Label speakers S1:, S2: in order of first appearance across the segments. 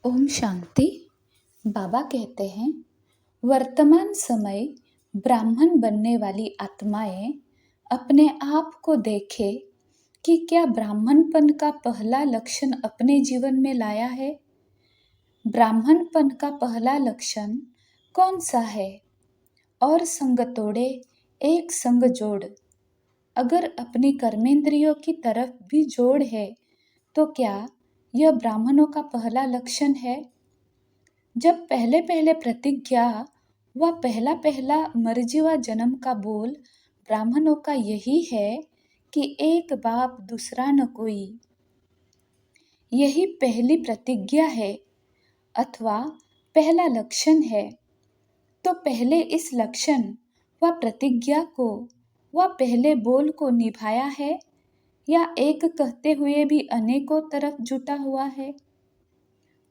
S1: ओम शांति। बाबा कहते हैं, वर्तमान समय ब्राह्मण बनने वाली आत्माएं अपने आप को देखें कि क्या ब्राह्मणपन का पहला लक्षण अपने जीवन में लाया है। ब्राह्मणपन का पहला लक्षण कौन सा है? और संग तोड़े एक संग जोड़। अगर अपनी कर्मेंद्रियों की तरफ भी जोड़ है तो क्या यह ब्राह्मणों का पहला लक्षण है? जब पहले पहले प्रतिज्ञा व पहला पहला मर्जी व जन्म का बोल ब्राह्मणों का यही है कि एक बाप दूसरा न कोई, यही पहली प्रतिज्ञा है अथवा पहला लक्षण है। तो पहले इस लक्षण व प्रतिज्ञा को व पहले बोल को निभाया है या एक कहते हुए भी अनेकों तरफ जुटा हुआ है?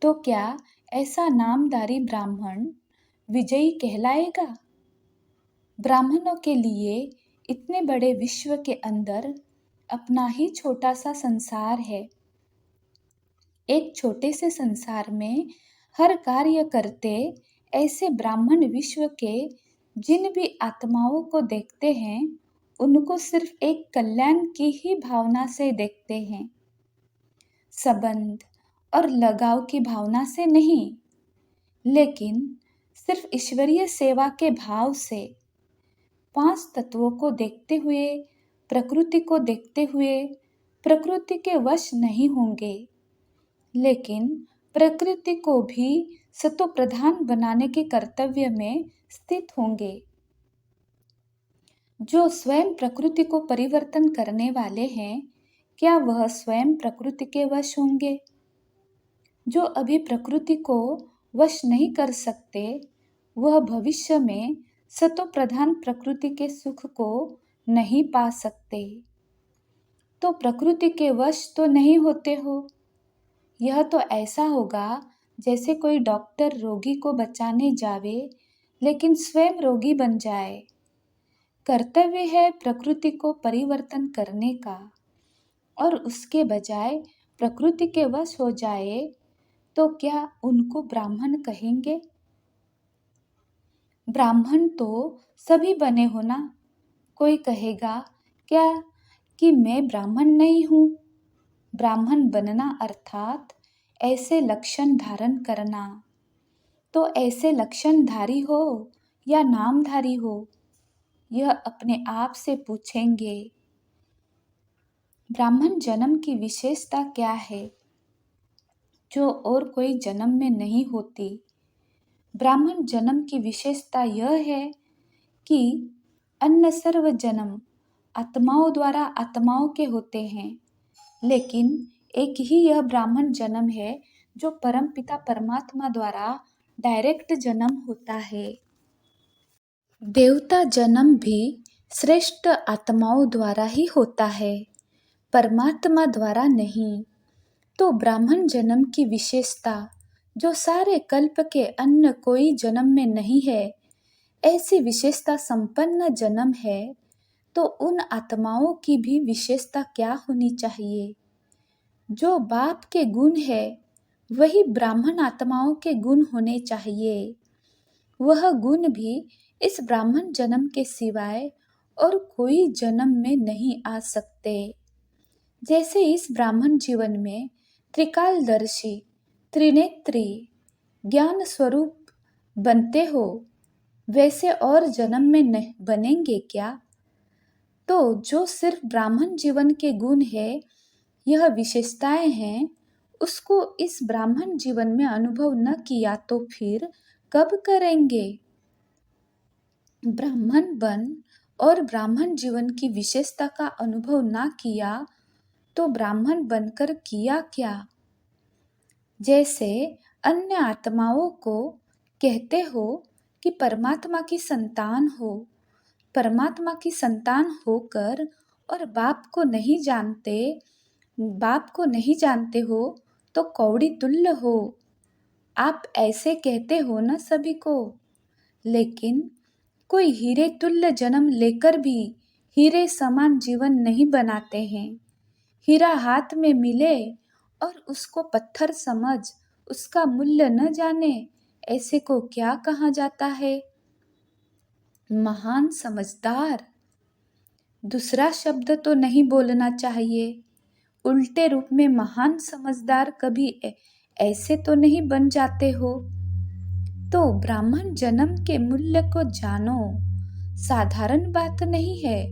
S1: तो क्या ऐसा नामधारी ब्राह्मण विजयी कहलाएगा? ब्राह्मणों के लिए इतने बड़े विश्व के अंदर अपना ही छोटा सा संसार है। एक छोटे से संसार में हर कार्य करते ऐसे ब्राह्मण विश्व के जिन भी आत्माओं को देखते हैं उनको सिर्फ एक कल्याण की ही भावना से देखते हैं, संबंध और लगाव की भावना से नहीं, लेकिन सिर्फ ईश्वरीय सेवा के भाव से। 5 तत्वों को देखते हुए, प्रकृति को देखते हुए प्रकृति के वश नहीं होंगे, लेकिन प्रकृति को भी सतो प्रधान बनाने के कर्तव्य में स्थित होंगे। जो स्वयं प्रकृति को परिवर्तन करने वाले हैं, क्या वह स्वयं प्रकृति के वश होंगे? जो अभी प्रकृति को वश नहीं कर सकते, वह भविष्य में सतो प्रधान प्रकृति के सुख को नहीं पा सकते। तो प्रकृति के वश तो नहीं होते हो। यह तो ऐसा होगा जैसे कोई डॉक्टर रोगी को बचाने जावे लेकिन स्वयं रोगी बन जाए। कर्तव्य है प्रकृति को परिवर्तन करने का, और उसके बजाय प्रकृति के वश हो जाए तो क्या उनको ब्राह्मण कहेंगे? ब्राह्मण तो सभी बने हो ना। कोई कहेगा क्या कि मैं ब्राह्मण नहीं हूँ? ब्राह्मण बनना अर्थात ऐसे लक्षण धारण करना। तो ऐसे लक्षणधारी हो या नामधारी हो, यह अपने आप से पूछेंगे। ब्राह्मण जन्म की विशेषता क्या है जो और कोई जन्म में नहीं होती? ब्राह्मण जन्म की विशेषता यह है कि अन्य सर्व जन्म आत्माओं द्वारा आत्माओं के होते हैं, लेकिन एक ही यह ब्राह्मण जन्म है जो परमपिता परमात्मा द्वारा डायरेक्ट जन्म होता है। देवता जन्म भी श्रेष्ठ आत्माओं द्वारा ही होता है, परमात्मा द्वारा नहीं। तो ब्राह्मण जन्म की विशेषता जो सारे कल्प के अन्य कोई जन्म में नहीं है, ऐसी विशेषता संपन्न जन्म है। तो उन आत्माओं की भी विशेषता क्या होनी चाहिए? जो बाप के गुण है वही ब्राह्मण आत्माओं के गुण होने चाहिए। वह गुण भी इस ब्राह्मण जन्म के सिवाय और कोई जन्म में नहीं आ सकते। जैसे इस ब्राह्मण जीवन में त्रिकालदर्शी, त्रिनेत्री, ज्ञान स्वरूप बनते हो, वैसे और जन्म में नहीं बनेंगे क्या? तो जो सिर्फ ब्राह्मण जीवन के गुण है, यह विशेषताएं हैं, उसको इस ब्राह्मण जीवन में अनुभव न किया तो फिर कब करेंगे? ब्राह्मण बन और ब्राह्मण जीवन की विशेषता का अनुभव ना किया तो ब्राह्मण बनकर किया क्या? जैसे अन्य आत्माओं को कहते हो कि परमात्मा की संतान हो, परमात्मा की संतान होकर और बाप को नहीं जानते हो तो कौड़ी तुल्य हो। आप ऐसे कहते हो ना सभी को, लेकिन कोई हीरे तुल्य जन्म लेकर भी हीरे समान जीवन नहीं बनाते हैं। हीरा हाथ में मिले और उसको पत्थर समझ उसका मूल्य न जाने ऐसे को क्या कहा जाता है? महान समझदार। दूसरा शब्द तो नहीं बोलना चाहिए। उल्टे रूप में महान समझदार कभी ऐसे तो नहीं बन जाते हो। तो ब्राह्मण जन्म के मूल्य को जानो, साधारण बात नहीं है।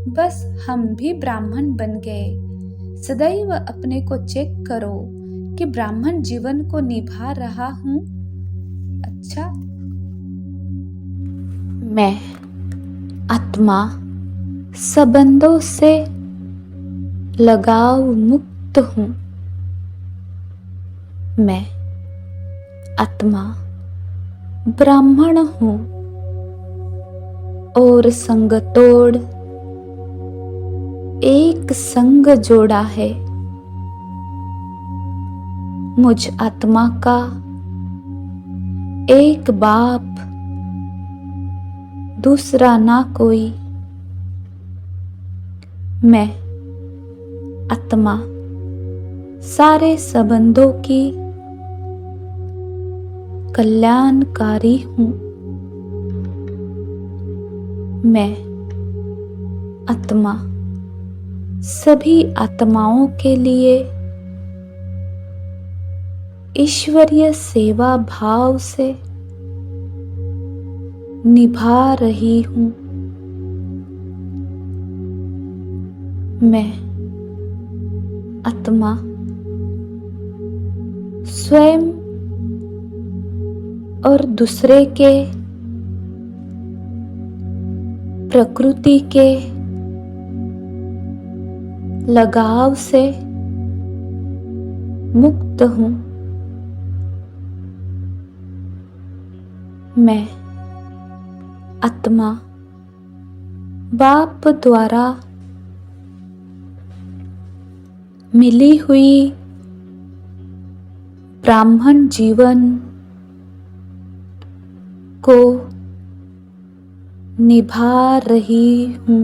S1: बस हम भी ब्राह्मण बन गए। सदैव अपने को चेक करो कि ब्राह्मण जीवन को निभा रहा हूँ। अच्छा, मैं आत्मा संबंधों से लगाव मुक्त हूँ। मैं आत्मा ब्राह्मण हूँ और संग तोड़ एक संग जोड़ा है। मुझ आत्मा का एक बाप, दूसरा ना कोई। मैं आत्मा सारे संबंधों की कल्याणकारी हूँ। मैं आत्मा सभी आत्माओं के लिए ईश्वरीय सेवा भाव से निभा रही हूँ। मैं आत्मा स्वयं और दूसरे के प्रकृति के लगाव से मुक्त हूँ। मैं आत्मा बाप द्वारा मिली हुई ब्राह्मण जीवन को निभा रही हूँ।